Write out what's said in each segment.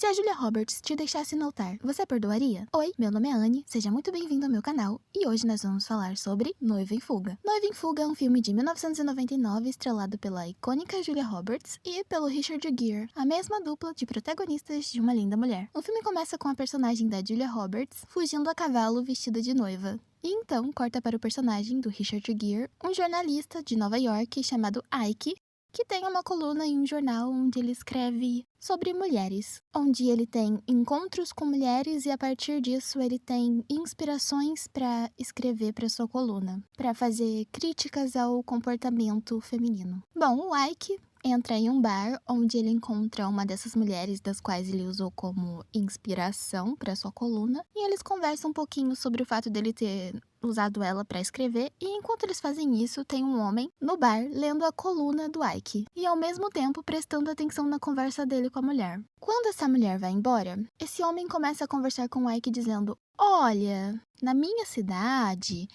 Se a Julia Roberts te deixasse no altar, você perdoaria? Oi, meu nome é Anne, seja muito bem-vindo ao meu canal, e hoje nós vamos falar sobre Noiva em Fuga. Noiva em Fuga é um filme de 1999 estrelado pela icônica Julia Roberts e pelo Richard Gere, a mesma dupla de protagonistas de Uma Linda Mulher. O filme começa com a personagem da Julia Roberts fugindo a cavalo vestida de noiva. E então corta para o personagem do Richard Gere, um jornalista de Nova York chamado Ike, que tem uma coluna em um jornal onde ele escreve sobre mulheres, onde ele tem encontros com mulheres e a partir disso ele tem inspirações para escrever para sua coluna, para fazer críticas ao comportamento feminino. Bom, o Ike entra em um bar onde ele encontra uma dessas mulheres das quais ele usou como inspiração para sua coluna e eles conversam um pouquinho sobre o fato dele ter usado ela para escrever e enquanto eles fazem isso tem um homem no bar lendo a coluna do Ike e ao mesmo tempo prestando atenção na conversa dele com a mulher. Quando essa mulher vai embora, esse homem começa a conversar com o Ike dizendo: "Olha, na minha cidade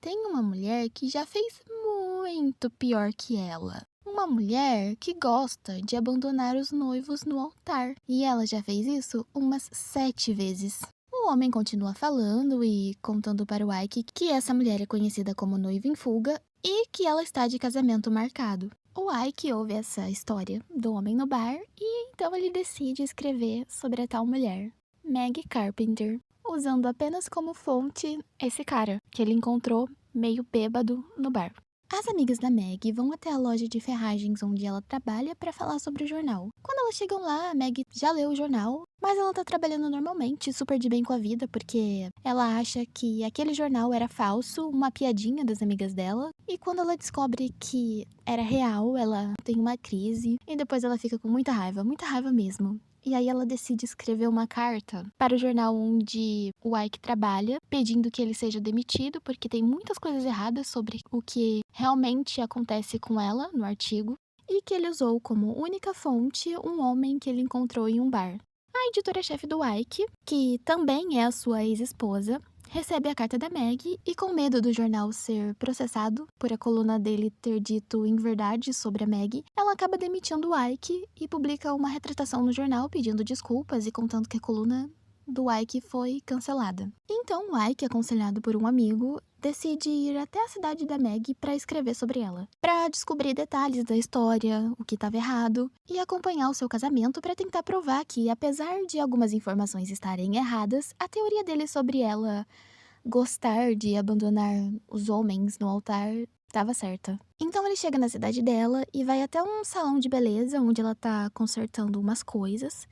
tem uma mulher que já fez muito pior que ela. Uma mulher que gosta de abandonar os noivos no altar. E ela já fez isso umas 7 vezes. O homem continua falando e contando para o Ike que essa mulher é conhecida como noiva em fuga e que ela está de casamento marcado. O Ike ouve essa história do homem no bar e então ele decide escrever sobre a tal mulher, Meg Carpenter, usando apenas como fonte esse cara que ele encontrou meio bêbado no bar. As amigas da Meg vão até a loja de ferragens onde ela trabalha para falar sobre o jornal. Quando elas chegam lá, a Meg já leu o jornal, mas ela tá trabalhando normalmente, super de bem com a vida, porque ela acha que aquele jornal era falso, uma piadinha das amigas dela. E quando ela descobre que era real, ela tem uma crise e depois ela fica com muita raiva mesmo. E aí ela decide escrever uma carta para o jornal onde o Ike trabalha, pedindo que ele seja demitido, porque tem muitas coisas erradas sobre o que realmente acontece com ela no artigo, e que ele usou como única fonte um homem que ele encontrou em um bar. A editora-chefe do Ike, que também é a sua ex-esposa, recebe a carta da Meg e, com medo do jornal ser processado por a coluna dele ter dito inverdade sobre a Meg, ela acaba demitindo o Ike e publica uma retratação no jornal pedindo desculpas e contando que a coluna do Ike foi cancelada. Então o Ike, aconselhado por um amigo, decide ir até a cidade da Meg para escrever sobre ela, para descobrir detalhes da história, o que estava errado, e acompanhar o seu casamento para tentar provar que, apesar de algumas informações estarem erradas, a teoria dele sobre ela gostar de abandonar os homens no altar estava certa. Então ele chega na cidade dela e vai até um salão de beleza onde ela tá consertando umas coisas.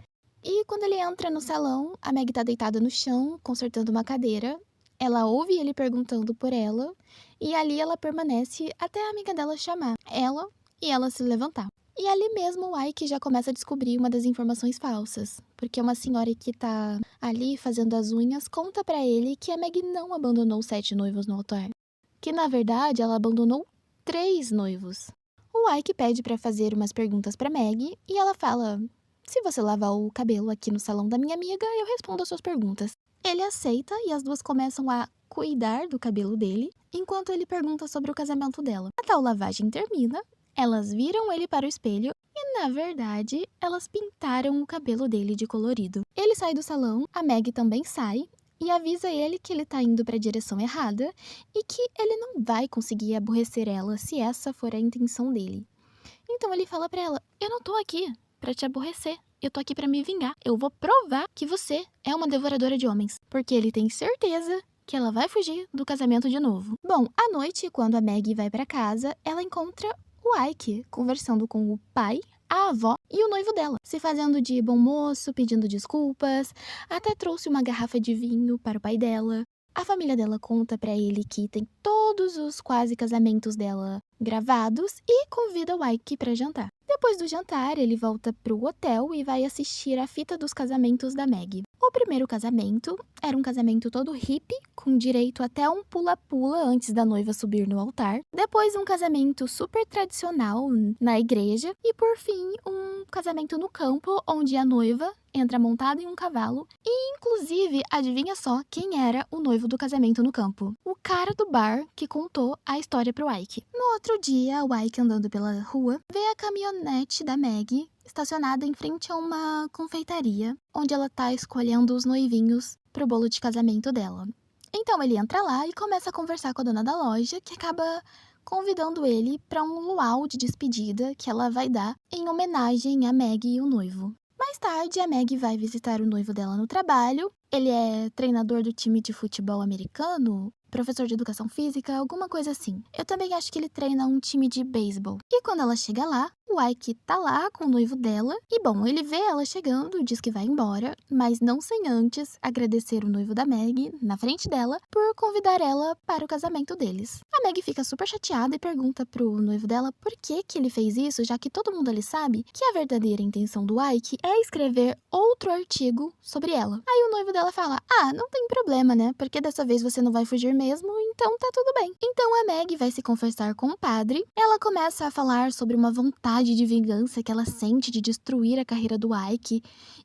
E quando ele entra no salão, a Meg tá deitada no chão, consertando uma cadeira. Ela ouve ele perguntando por ela, e ali ela permanece até a amiga dela chamar ela e ela se levantar. E ali mesmo o Ike já começa a descobrir uma das informações falsas, porque uma senhora que tá ali fazendo as unhas conta pra ele que a Meg não abandonou 7 noivos no altar, que na verdade ela abandonou 3 noivos. O Ike pede pra fazer umas perguntas pra Meg e ela fala: "Se você lavar o cabelo aqui no salão da minha amiga, eu respondo as suas perguntas." Ele aceita e as duas começam a cuidar do cabelo dele, enquanto ele pergunta sobre o casamento dela. A tal lavagem termina, elas viram ele para o espelho e, na verdade, elas pintaram o cabelo dele de colorido. Ele sai do salão, a Meg também sai e avisa ele que ele tá indo para a direção errada e que ele não vai conseguir aborrecer ela se essa for a intenção dele. Então ele fala pra ela: "Eu não tô aqui pra te aborrecer. Eu tô aqui pra me vingar. Eu vou provar que você é uma devoradora de homens." Porque ele tem certeza que ela vai fugir do casamento de novo. Bom, à noite, quando a Meg vai pra casa, ela encontra o Ike conversando com o pai, a avó e o noivo dela, se fazendo de bom moço, pedindo desculpas, até trouxe uma garrafa de vinho para o pai dela. A família dela conta pra ele que tem todos os quase casamentos dela gravados e convida o Ike pra jantar. Depois do jantar, ele volta pro hotel e vai assistir a fita dos casamentos da Meg. O primeiro casamento era um casamento todo hippie, com direito até um pula-pula antes da noiva subir no altar. Depois um casamento super tradicional na igreja. E por fim, um casamento no campo, onde a noiva entra montado em um cavalo e, inclusive, adivinha só quem era o noivo do casamento no campo? O cara do bar que contou a história pro Ike. No outro dia, o Ike andando pela rua, vê a caminhonete da Maggie estacionada em frente a uma confeitaria, onde ela tá escolhendo os noivinhos pro bolo de casamento dela. Então ele entra lá e começa a conversar com a dona da loja, que acaba convidando ele para um luau de despedida que ela vai dar em homenagem a Maggie e o noivo. Mais tarde, a Maggie vai visitar o noivo dela no trabalho. Ele é treinador do time de futebol americano, professor de educação física, alguma coisa assim. Eu também acho que ele treina um time de beisebol. E quando ela chega lá, o Ike tá lá com o noivo dela. E bom, ele vê ela chegando, diz que vai embora, mas não sem antes agradecer o noivo da Maggie, na frente dela, por convidar ela para o casamento deles. A Maggie fica super chateada e pergunta pro noivo dela por que ele fez isso, já que todo mundo ali sabe que a verdadeira intenção do Ike é escrever outro artigo sobre ela. Aí o noivo dela fala: "Ah, não tem problema, né? Porque dessa vez você não vai fugir mesmo, então tá tudo bem." Então a Maggie vai se confessar com o padre. Ela começa a falar sobre uma vontade de vingança que ela sente de destruir a carreira do Ike.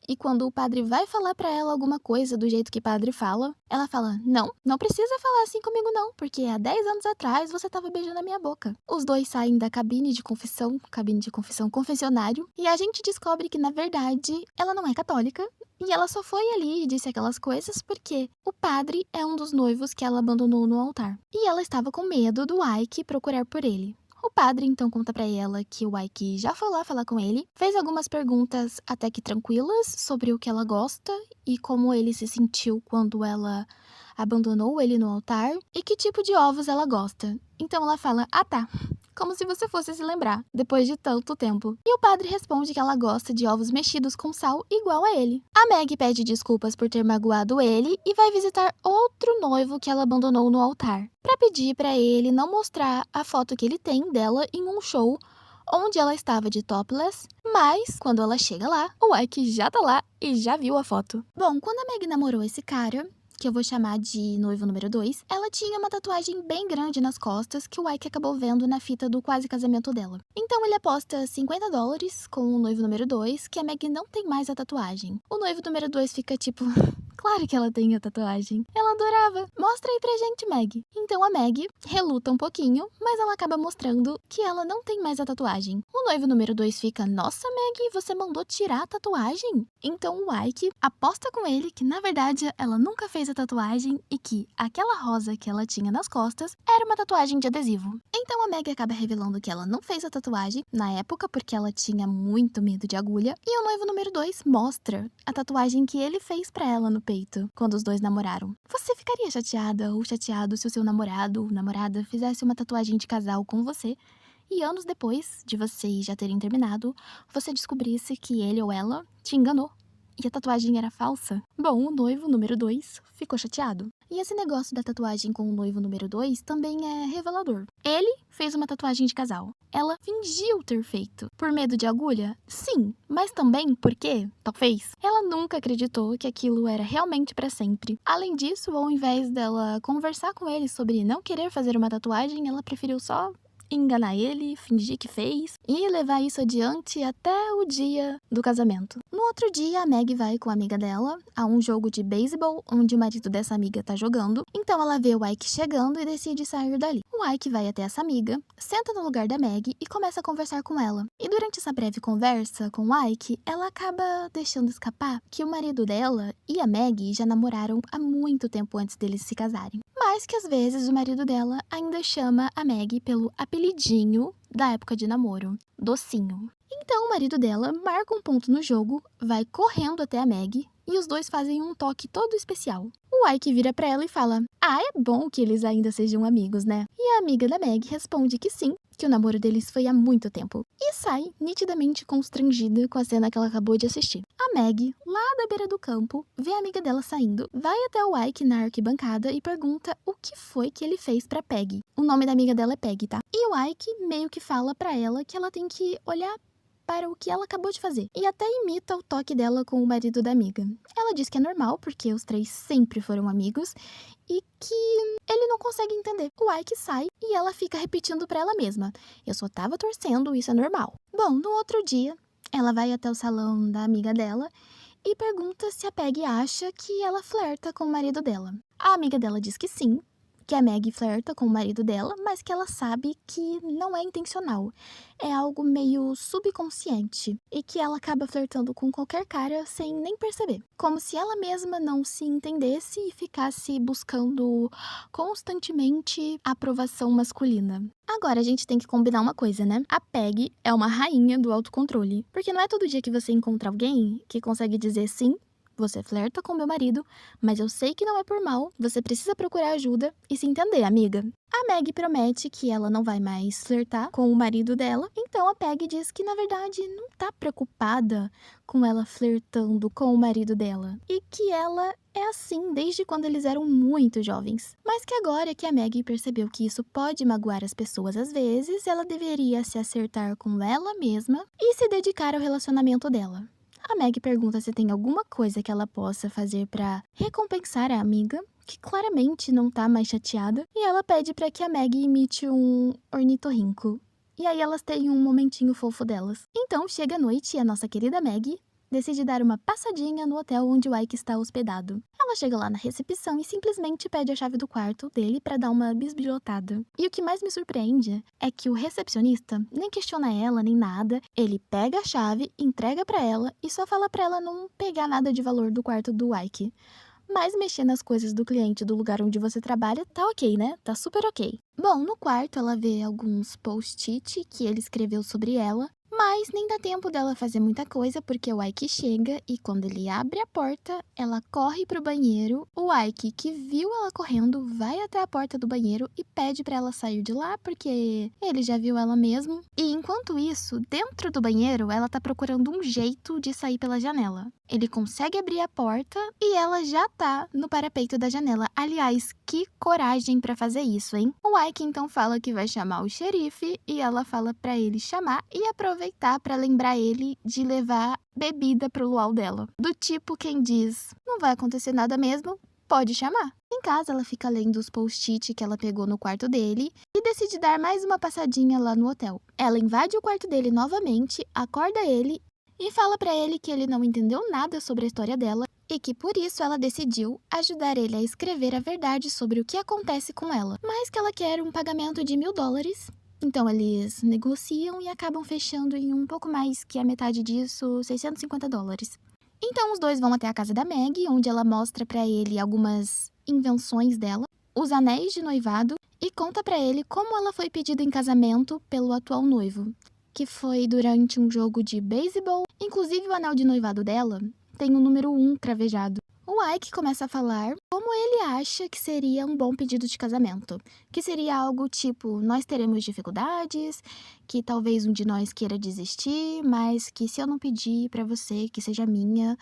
E quando o padre vai falar pra ela alguma coisa do jeito que o padre fala, ela fala: Não precisa falar assim comigo não, porque há 10 anos atrás você tava beijando a minha boca." Os dois saem da cabine de confissão, confessionário, e a gente descobre que, na verdade, ela não é católica. E ela só foi ali e disse aquelas coisas porque o padre é um dos noivos que ela abandonou no altar. E ela estava com medo do Ike procurar por ele. O padre então conta pra ela que o Ike já foi lá falar com ele, fez algumas perguntas até que tranquilas sobre o que ela gosta e como ele se sentiu quando ela abandonou ele no altar e que tipo de ovos ela gosta. Então ela fala: "Ah tá, como se você fosse se lembrar, depois de tanto tempo." E o padre responde que ela gosta de ovos mexidos com sal igual a ele. A Maggie pede desculpas por ter magoado ele e vai visitar outro noivo que ela abandonou no altar, para pedir para ele não mostrar a foto que ele tem dela em um show onde ela estava de topless, mas quando ela chega lá, o Ike já tá lá e já viu a foto. Bom, quando a Maggie namorou esse cara, que eu vou chamar de noivo número 2, ela tinha uma tatuagem bem grande nas costas que o Ike acabou vendo na fita do quase casamento dela. Então ele aposta $50 com o noivo número 2 que a Maggie não tem mais a tatuagem. O noivo número 2 fica tipo: "Claro que ela tem a tatuagem. Ela adorava. Mostra aí pra gente, Maggie." Então a Maggie reluta um pouquinho, mas ela acaba mostrando que ela não tem mais a tatuagem. O noivo número 2 fica: "Nossa, Maggie, você mandou tirar a tatuagem?" Então o Ike aposta com ele que, na verdade, ela nunca fez a tatuagem e que aquela rosa que ela tinha nas costas era uma tatuagem de adesivo. Então a Maggie acaba revelando que ela não fez a tatuagem na época porque ela tinha muito medo de agulha. E o noivo número 2 mostra a tatuagem que ele fez pra ela no peito quando os dois namoraram. Você ficaria chateada ou chateado se o seu namorado ou namorada fizesse uma tatuagem de casal com você e anos depois de vocês já terem terminado, você descobrisse que ele ou ela te enganou e a tatuagem era falsa? Bom, o noivo número 2 ficou chateado. E esse negócio da tatuagem com o noivo número 2 também é revelador. Ele fez uma tatuagem de casal. Ela fingiu ter feito. Por medo de agulha? Sim, mas também porque, talvez, ela nunca acreditou que aquilo era realmente pra sempre. Além disso, ao invés dela conversar com ele sobre não querer fazer uma tatuagem, ela preferiu só enganar ele, fingir que fez e levar isso adiante até o dia do casamento. No outro dia, a Maggie vai com a amiga dela a um jogo de beisebol onde o marido dessa amiga tá jogando. Então ela vê o Ike chegando e decide sair dali. O Ike vai até essa amiga, senta no lugar da Maggie e começa a conversar com ela. E durante essa breve conversa com o Ike, ela acaba deixando escapar que o marido dela e a Maggie já namoraram há muito tempo antes deles se casarem. Mas que às vezes o marido dela ainda chama a Maggie pelo apelidinho da época de namoro, Docinho. Então o marido dela marca um ponto no jogo, vai correndo até a Maggie e os dois fazem um toque todo especial. O Ike vira pra ela e fala: "Ah, é bom que eles ainda sejam amigos, né?" E a amiga da Maggie responde que sim, que o namoro deles foi há muito tempo. E sai nitidamente constrangida com a cena que ela acabou de assistir. A Maggie, lá da beira do campo, vê a amiga dela saindo, vai até o Ike na arquibancada e pergunta o que foi que ele fez pra Peggy. O nome da amiga dela é Peggy, tá? E o Ike meio que fala pra ela que ela tem que olhar para o que ela acabou de fazer, e até imita o toque dela com o marido da amiga. Ela diz que é normal, porque os três sempre foram amigos, e que ele não consegue entender. O Ike sai e ela fica repetindo pra ela mesma: "Eu só tava torcendo, isso é normal." Bom, no outro dia, ela vai até o salão da amiga dela e pergunta se a Peg acha que ela flerta com o marido dela. A amiga dela diz que sim, que a Meg flerta com o marido dela, mas que ela sabe que não é intencional. É algo meio subconsciente e que ela acaba flertando com qualquer cara sem nem perceber. Como se ela mesma não se entendesse e ficasse buscando constantemente a aprovação masculina. Agora a gente tem que combinar uma coisa, né? A Peg é uma rainha do autocontrole, porque não é todo dia que você encontra alguém que consegue dizer sim. Você flerta com meu marido, mas eu sei que não é por mal, você precisa procurar ajuda e se entender, amiga. A Meg promete que ela não vai mais flertar com o marido dela, então a Peg diz que na verdade não tá preocupada com ela flertando com o marido dela e que ela é assim desde quando eles eram muito jovens. Mas que agora que a Meg percebeu que isso pode magoar as pessoas às vezes, ela deveria se acertar com ela mesma e se dedicar ao relacionamento dela. A Meg pergunta se tem alguma coisa que ela possa fazer para recompensar a amiga, que claramente não tá mais chateada, e ela pede para que a Meg imite um ornitorrinco. E aí elas têm um momentinho fofo delas. Então chega a noite e a nossa querida Meg decide dar uma passadinha no hotel onde o Ike está hospedado. Ela chega lá na recepção e simplesmente pede a chave do quarto dele para dar uma bisbilhotada. E o que mais me surpreende é que o recepcionista nem questiona ela nem nada, ele pega a chave, entrega para ela e só fala para ela não pegar nada de valor do quarto do Ike. Mas mexer nas coisas do cliente do lugar onde você trabalha tá ok, né? Tá super ok. Bom, no quarto ela vê alguns post-it que ele escreveu sobre ela, mas nem dá tempo dela fazer muita coisa porque o Ike chega e quando ele abre a porta, ela corre pro banheiro. O Ike, que viu ela correndo, vai até a porta do banheiro e pede pra ela sair de lá porque ele já viu ela mesmo. E enquanto isso, dentro do banheiro, ela tá procurando um jeito de sair pela janela. Ele consegue abrir a porta e ela já tá no parapeito da janela. Aliás, que coragem pra fazer isso, hein? O Ike então fala que vai chamar o xerife e ela fala pra ele chamar e aproveitar pra lembrar ele de levar bebida pro luau dela. Do tipo quem diz, não vai acontecer nada mesmo, pode chamar. Em casa, ela fica lendo os post-it que ela pegou no quarto dele e decide dar mais uma passadinha lá no hotel. Ela invade o quarto dele novamente, acorda ele e fala pra ele que ele não entendeu nada sobre a história dela e que por isso ela decidiu ajudar ele a escrever a verdade sobre o que acontece com ela, mas que ela quer um pagamento de $1.000. Então eles negociam e acabam fechando em um pouco mais que a metade disso, $650. Então os dois vão até a casa da Meg, onde ela mostra pra ele algumas invenções dela, os anéis de noivado e conta pra ele como ela foi pedida em casamento pelo atual noivo, que foi durante um jogo de beisebol. Inclusive o anel de noivado dela tem o número 1 cravejado. O Ike começa a falar como ele acha que seria um bom pedido de casamento. Que seria algo tipo, nós teremos dificuldades, que talvez um de nós queira desistir, mas que se eu não pedir pra você que seja minha,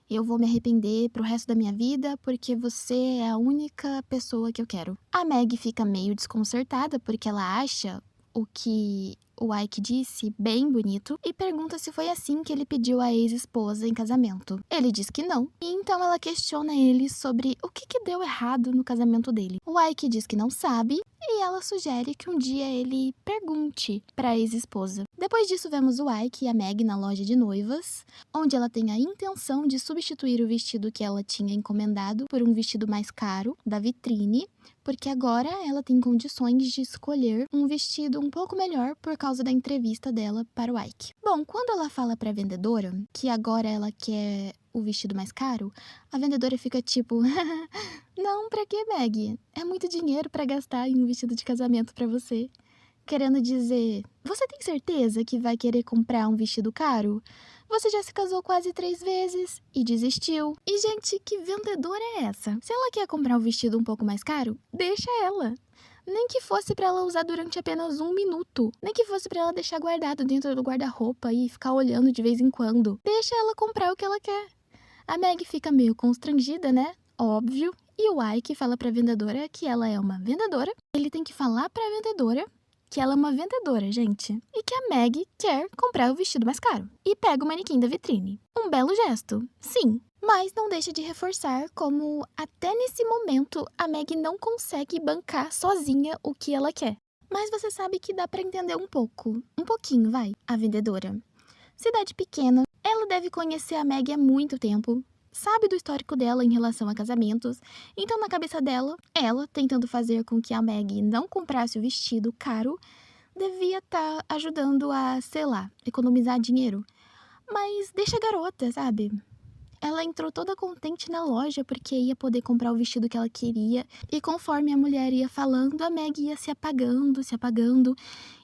eu vou me arrepender pro resto da minha vida porque você é a única pessoa que eu quero. A Meg fica meio desconcertada porque ela acha o que o Ike disse bem bonito e pergunta se foi assim que ele pediu a ex-esposa em casamento. Ele diz que não, e então ela questiona ele sobre o que deu errado no casamento dele. O Ike diz que não sabe e ela sugere que um dia ele pergunte para a ex-esposa. Depois disso, vemos o Ike e a Meg na loja de noivas, onde ela tem a intenção de substituir o vestido que ela tinha encomendado por um vestido mais caro da vitrine, porque agora ela tem condições de escolher um vestido um pouco melhor por causa da entrevista dela para o Ike. Bom, quando ela fala para a vendedora que agora ela quer o vestido mais caro, a vendedora fica tipo, não, pra que, Meg? É muito dinheiro para gastar em um vestido de casamento para você. Querendo dizer, você tem certeza que vai querer comprar um vestido caro? Você já se casou quase 3 vezes e desistiu. E, gente, que vendedora é essa? Se ela quer comprar um vestido um pouco mais caro, deixa ela. Nem que fosse pra ela usar durante apenas 1 minuto. Nem que fosse pra ela deixar guardado dentro do guarda-roupa e ficar olhando de vez em quando. Deixa ela comprar o que ela quer. A Meg fica meio constrangida, né? Óbvio. E o Ike fala pra vendedora que ela é uma vendedora. Ele tem que falar pra vendedora que ela é uma vendedora, gente. E que a Meg quer comprar o vestido mais caro. E pega o manequim da vitrine. Um belo gesto, sim. Mas não deixa de reforçar como, até nesse momento, a Meg não consegue bancar sozinha o que ela quer. Mas você sabe que dá pra entender um pouco. Um pouquinho, vai. A vendedora. Cidade pequena. Ela deve conhecer a Maggie há muito tempo, sabe do histórico dela em relação a casamentos, então na cabeça dela, ela, tentando fazer com que a Maggie não comprasse o vestido caro, devia estar ajudando a, sei lá, economizar dinheiro. Mas deixa a garota, sabe? Ela entrou toda contente na loja porque ia poder comprar o vestido que ela queria. E conforme a mulher ia falando, a Maggie ia se apagando, se apagando.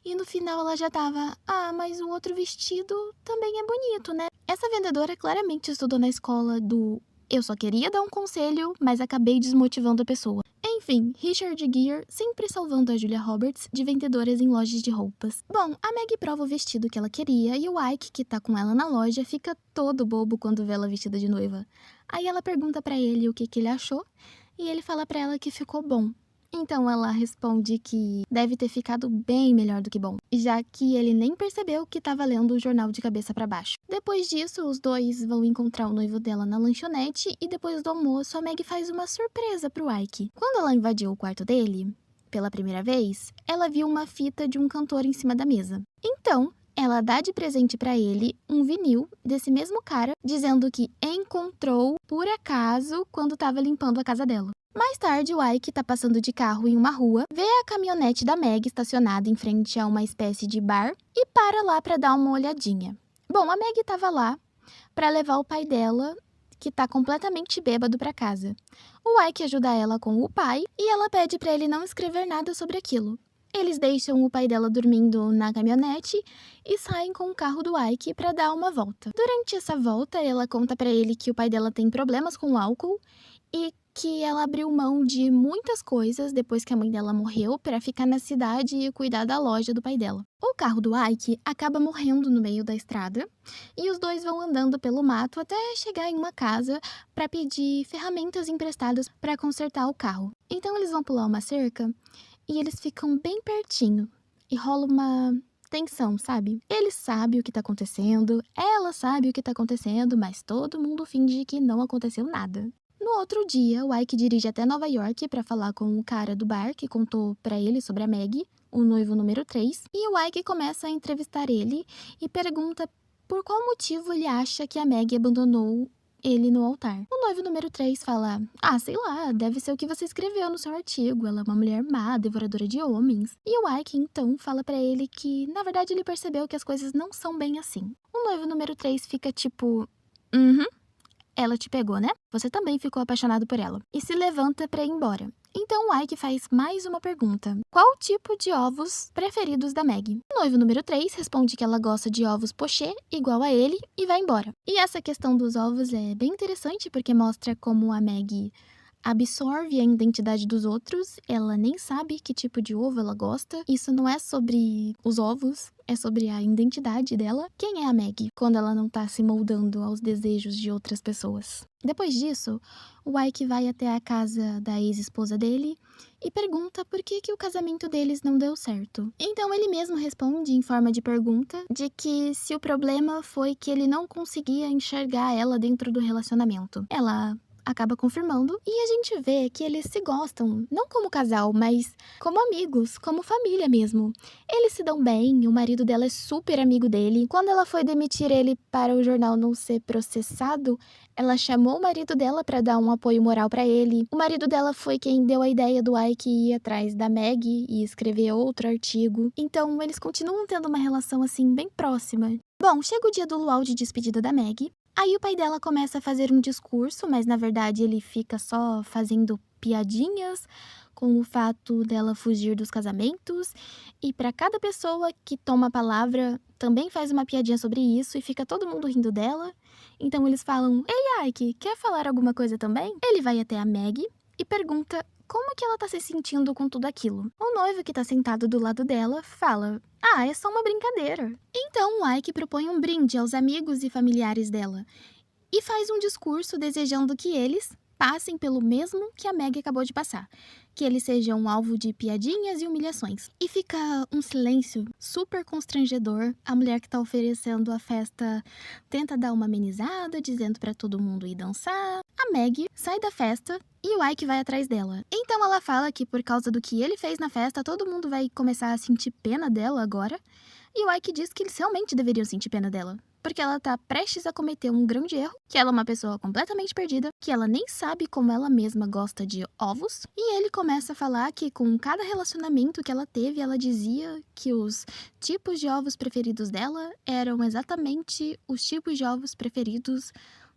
E no final ela já tava, mas o outro vestido também é bonito, né? Essa vendedora claramente estudou na escola do eu só queria dar um conselho, mas acabei desmotivando a pessoa. Enfim, Richard Gere sempre salvando a Julia Roberts de vendedoras em lojas de roupas. Bom, a Maggie prova o vestido que ela queria e o Ike, que tá com ela na loja, fica todo bobo quando vê ela vestida de noiva. Aí ela pergunta pra ele o que ele achou e ele fala pra ela que ficou bom. Então ela responde que deve ter ficado bem melhor do que bom, já que ele nem percebeu que estava lendo o jornal de cabeça para baixo. Depois disso, os dois vão encontrar o noivo dela na lanchonete e depois do almoço a Maggie faz uma surpresa pro Ike. Quando ela invadiu o quarto dele, pela primeira vez, ela viu uma fita de um cantor em cima da mesa. Então, ela dá de presente para ele um vinil desse mesmo cara, dizendo que encontrou por acaso quando estava limpando a casa dela. Mais tarde, o Ike tá passando de carro em uma rua, vê a caminhonete da Maggie estacionada em frente a uma espécie de bar e para lá para dar uma olhadinha. Bom, a Maggie tava lá para levar o pai dela, que tá completamente bêbado, para casa. O Ike ajuda ela com o pai e ela pede para ele não escrever nada sobre aquilo. Eles deixam o pai dela dormindo na caminhonete e saem com o carro do Ike para dar uma volta. Durante essa volta, ela conta para ele que o pai dela tem problemas com o álcool e que ela abriu mão de muitas coisas depois que a mãe dela morreu para ficar na cidade e cuidar da loja do pai dela. O carro do Ike acaba morrendo no meio da estrada e os dois vão andando pelo mato até chegar em uma casa para pedir ferramentas emprestadas para consertar o carro. Então eles vão pular uma cerca e eles ficam bem pertinho e rola uma tensão, sabe? Ele sabe o que tá acontecendo, ela sabe o que tá acontecendo, mas todo mundo finge que não aconteceu nada. No outro dia, o Ike dirige até Nova York para falar com o cara do bar que contou para ele sobre a Maggie, o noivo número 3, e o Ike começa a entrevistar ele e pergunta por qual motivo ele acha que a Maggie abandonou ele no altar. O noivo número 3 fala, sei lá, deve ser o que você escreveu no seu artigo, ela é uma mulher má, devoradora de homens. E o Ike, então, fala pra ele que, na verdade, ele percebeu que as coisas não são bem assim. O noivo número 3 fica tipo, ela te pegou, né? Você também ficou apaixonado por ela. E se levanta pra ir embora. Então o Ike faz mais uma pergunta. Qual o tipo de ovos preferidos da Maggie? O noivo número 3 responde que ela gosta de ovos pochê, igual a ele, e vai embora. E essa questão dos ovos é bem interessante porque mostra como a Maggie absorve a identidade dos outros, ela nem sabe que tipo de ovo ela gosta. Isso não é sobre os ovos, é sobre a identidade dela. Quem é a Maggie quando ela não tá se moldando aos desejos de outras pessoas? Depois disso, o Ike vai até a casa da ex-esposa dele e pergunta por que o casamento deles não deu certo. Então ele mesmo responde em forma de pergunta de que se o problema foi que ele não conseguia enxergar ela dentro do relacionamento. Ela acaba confirmando, e a gente vê que eles se gostam, não como casal, mas como amigos, como família mesmo. Eles se dão bem, o marido dela é super amigo dele. Quando ela foi demitir ele para o jornal não ser processado, ela chamou o marido dela para dar um apoio moral para ele. O marido dela foi quem deu a ideia do Ike ir atrás da Maggie e escrever outro artigo. Então, eles continuam tendo uma relação assim bem próxima. Bom, chega o dia do luau de despedida da Maggie. Aí o pai dela começa a fazer um discurso, mas na verdade ele fica só fazendo piadinhas com o fato dela fugir dos casamentos. E para cada pessoa que toma a palavra, também faz uma piadinha sobre isso e fica todo mundo rindo dela. Então eles falam, ei Ike, quer falar alguma coisa também? Ele vai até a Maggie e pergunta como que ela tá se sentindo com tudo aquilo. O noivo que tá sentado do lado dela fala, é só uma brincadeira. Então o Ike propõe um brinde aos amigos e familiares dela e faz um discurso desejando que eles passem pelo mesmo que a Maggie acabou de passar, que eles sejam alvo de piadinhas e humilhações. E fica um silêncio super constrangedor. A mulher que tá oferecendo a festa tenta dar uma amenizada, dizendo pra todo mundo ir dançar. A Maggie sai da festa e o Ike vai atrás dela. Então ela fala que por causa do que ele fez na festa, todo mundo vai começar a sentir pena dela agora. E o Ike diz que eles realmente deveriam sentir pena dela, porque ela tá prestes a cometer um grande erro, que ela é uma pessoa completamente perdida, que ela nem sabe como ela mesma gosta de ovos, e ele começa a falar que com cada relacionamento que ela teve, ela dizia que os tipos de ovos preferidos dela eram exatamente os tipos de ovos preferidos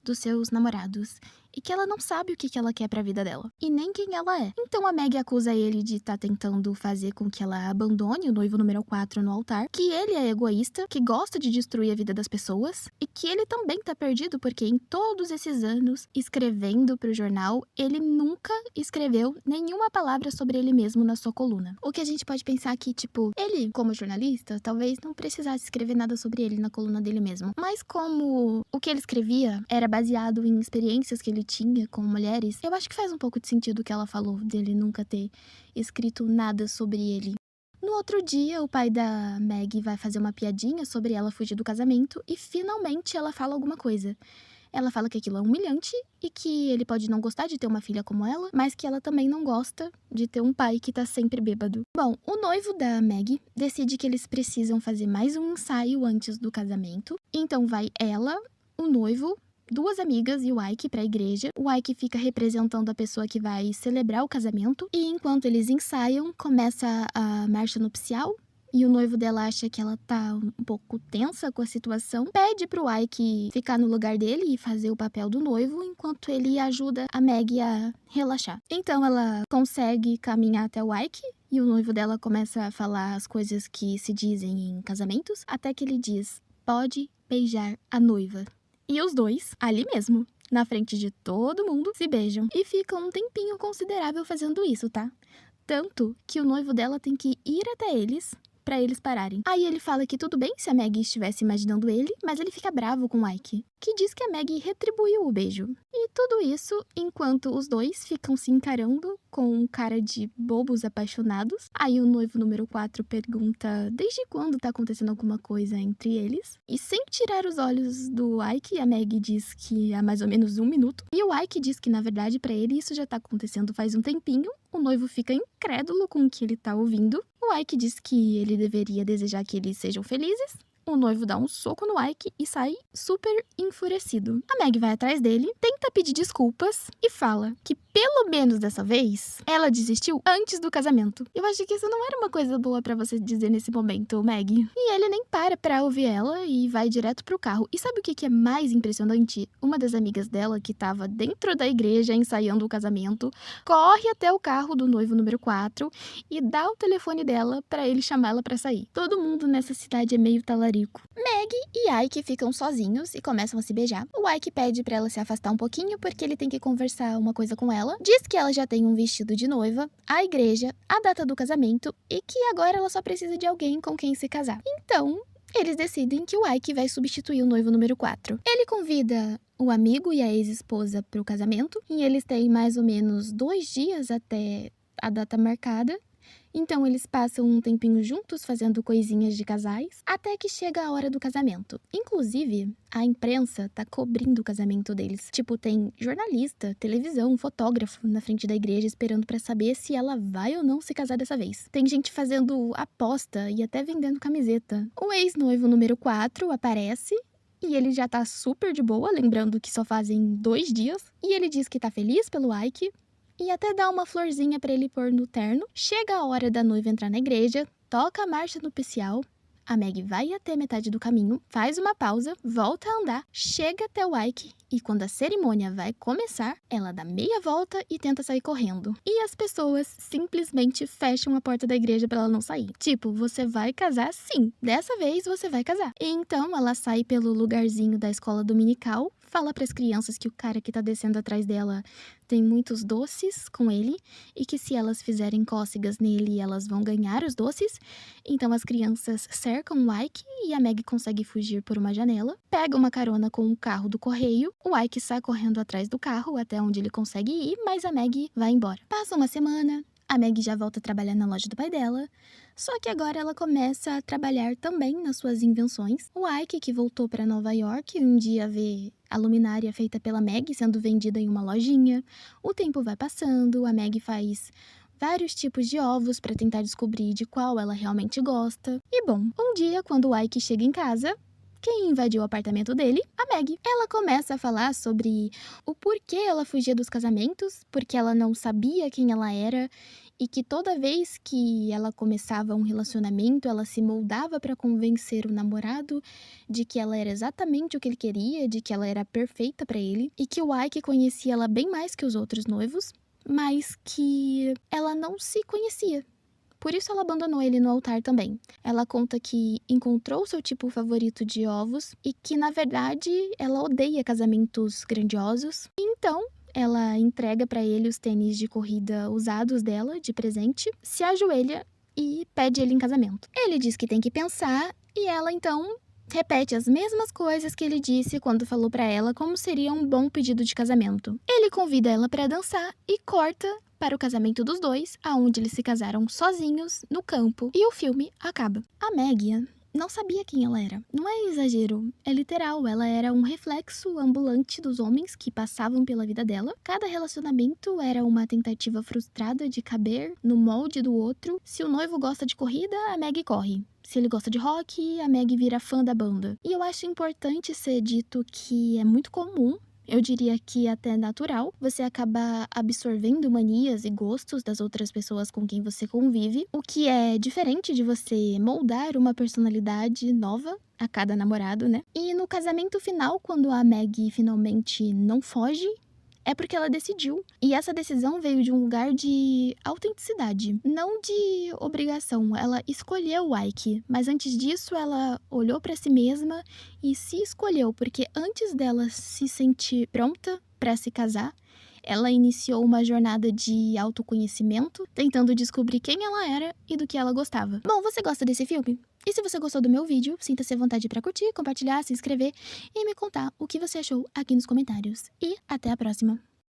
dos seus namorados, e que ela não sabe o que ela quer pra vida dela, e nem quem ela é. Então a Meg acusa ele de estar tentando fazer com que ela abandone o noivo número 4 no altar, que ele é egoísta, que gosta de destruir a vida das pessoas, e que ele também tá perdido porque em todos esses anos escrevendo pro jornal, ele nunca escreveu nenhuma palavra sobre ele mesmo na sua coluna. O que a gente pode pensar que, tipo, ele, como jornalista, talvez não precisasse escrever nada sobre ele na coluna dele mesmo. Mas como o que ele escrevia era baseado em experiências que ele tinha com mulheres, eu acho que faz um pouco de sentido o que ela falou dele nunca ter escrito nada sobre ele. No outro dia, o pai da Meg vai fazer uma piadinha sobre ela fugir do casamento e finalmente ela fala alguma coisa. Ela fala que aquilo é humilhante e que ele pode não gostar de ter uma filha como ela, mas que ela também não gosta de ter um pai que tá sempre bêbado. Bom, o noivo da Meg decide que eles precisam fazer mais um ensaio antes do casamento, então vai ela, o noivo, duas amigas e o Ike pra igreja. O Ike fica representando a pessoa que vai celebrar o casamento. E enquanto eles ensaiam, começa a marcha nupcial. E o noivo dela acha que ela tá um pouco tensa com a situação. Pede pro Ike ficar no lugar dele e fazer o papel do noivo, enquanto ele ajuda a Meg a relaxar. Então ela consegue caminhar até o Ike. E o noivo dela começa a falar as coisas que se dizem em casamentos. Até que ele diz, pode beijar a noiva. E os dois, ali mesmo, na frente de todo mundo, se beijam. E ficam um tempinho considerável fazendo isso, tá? Tanto que o noivo dela tem que ir até eles pra eles pararem. Aí ele fala que tudo bem se a Meg estivesse imaginando ele, mas ele fica bravo com o Ike, que diz que a Meg retribuiu o beijo. E tudo isso enquanto os dois ficam se encarando com cara de bobos apaixonados. Aí o noivo número 4 pergunta desde quando tá acontecendo alguma coisa entre eles. E sem tirar os olhos do Ike, a Meg diz que há mais ou menos 1 minuto. E o Ike diz que, na verdade, pra ele isso já tá acontecendo faz um tempinho. O noivo fica incrédulo com o que ele tá ouvindo. O Ike diz que ele deveria desejar que eles sejam felizes. O noivo dá um soco no Ike e sai super enfurecido. A Meg vai atrás dele, tenta pedir desculpas e fala que, pelo menos dessa vez, ela desistiu antes do casamento. Eu acho que isso não era uma coisa boa pra você dizer nesse momento, Meg. E ele nem para pra ouvir ela e vai direto pro carro. E sabe o que é mais impressionante? Uma das amigas dela, que tava dentro da igreja ensaiando o casamento, corre até o carro do noivo número 4 e dá o telefone dela pra ele chamá-la pra sair. Todo mundo nessa cidade é meio talarico. Meg e Ike ficam sozinhos e começam a se beijar. O Ike pede pra ela se afastar um pouquinho porque ele tem que conversar uma coisa com ela. Diz que ela já tem um vestido de noiva, a igreja, a data do casamento e que agora ela só precisa de alguém com quem se casar. Então, eles decidem que o Ike vai substituir o noivo número 4. Ele convida o amigo e a ex-esposa pro casamento e eles têm mais ou menos 2 dias até a data marcada. Então eles passam um tempinho juntos fazendo coisinhas de casais, até que chega a hora do casamento. Inclusive, a imprensa tá cobrindo o casamento deles. Tipo, tem jornalista, televisão, fotógrafo na frente da igreja esperando pra saber se ela vai ou não se casar dessa vez. Tem gente fazendo aposta e até vendendo camiseta. O ex-noivo número 4 aparece e ele já tá super de boa, lembrando que só fazem 2 dias. E ele diz que tá feliz pelo Ike, e até dá uma florzinha pra ele pôr no terno. Chega a hora da noiva entrar na igreja, toca a marcha nupcial. A Meg vai até metade do caminho, faz uma pausa, volta a andar, chega até o Ike e quando a cerimônia vai começar, ela dá meia volta e tenta sair correndo. E as pessoas simplesmente fecham a porta da igreja pra ela não sair. Tipo, você vai casar sim, dessa vez você vai casar. E então ela sai pelo lugarzinho da escola dominical, fala pras crianças que o cara que tá descendo atrás dela tem muitos doces com ele e que se elas fizerem cócegas nele, elas vão ganhar os doces. Então as crianças cercam o Ike e a Meg consegue fugir por uma janela, pega uma carona com o carro do correio. O Ike sai correndo atrás do carro até onde ele consegue ir, mas a Meg vai embora. Passa uma semana, a Meg já volta a trabalhar na loja do pai dela, só que agora ela começa a trabalhar também nas suas invenções. O Ike, que voltou para Nova York, um dia vê a luminária feita pela Meg sendo vendida em uma lojinha. O tempo vai passando, a Meg faz vários tipos de ovos para tentar descobrir de qual ela realmente gosta. E bom, um dia, quando o Ike chega em casa, Quem invadiu o apartamento dele? A Maggie. Ela começa a falar sobre o porquê ela fugia dos casamentos, porque ela não sabia quem ela era e que toda vez que ela começava um relacionamento, ela se moldava para convencer o namorado de que ela era exatamente o que ele queria, de que ela era perfeita para ele e que o Ike conhecia ela bem mais que os outros noivos, mas que ela não se conhecia. Por isso ela abandonou ele no altar também. Ela conta que encontrou seu tipo favorito de ovos e que, na verdade, ela odeia casamentos grandiosos. Então, ela entrega para ele os tênis de corrida usados dela de presente, se ajoelha e pede ele em casamento. Ele diz que tem que pensar e ela então repete as mesmas coisas que ele disse quando falou para ela como seria um bom pedido de casamento. Ele convida ela para dançar e corta para o casamento dos dois, aonde eles se casaram sozinhos no campo, e o filme acaba. A Maggie não sabia quem ela era. Não é exagero, é literal. Ela era um reflexo ambulante dos homens que passavam pela vida dela. Cada relacionamento era uma tentativa frustrada de caber no molde do outro. Se o noivo gosta de corrida, a Maggie corre. Se ele gosta de rock, a Maggie vira fã da banda. E eu acho importante ser dito que é muito comum, eu diria que até natural, você acaba absorvendo manias e gostos das outras pessoas com quem você convive, o que é diferente de você moldar uma personalidade nova a cada namorado, né? E no casamento final, quando a Maggie finalmente não foge, é porque ela decidiu. E essa decisão veio de um lugar de autenticidade, não de obrigação. Ela escolheu o Ike, mas antes disso ela olhou para si mesma e se escolheu, porque antes dela se sentir pronta para se casar, ela iniciou uma jornada de autoconhecimento, tentando descobrir quem ela era e do que ela gostava. Bom, você gosta desse filme? E se você gostou do meu vídeo, sinta-se à vontade para curtir, compartilhar, se inscrever e me contar o que você achou aqui nos comentários. E até a próxima!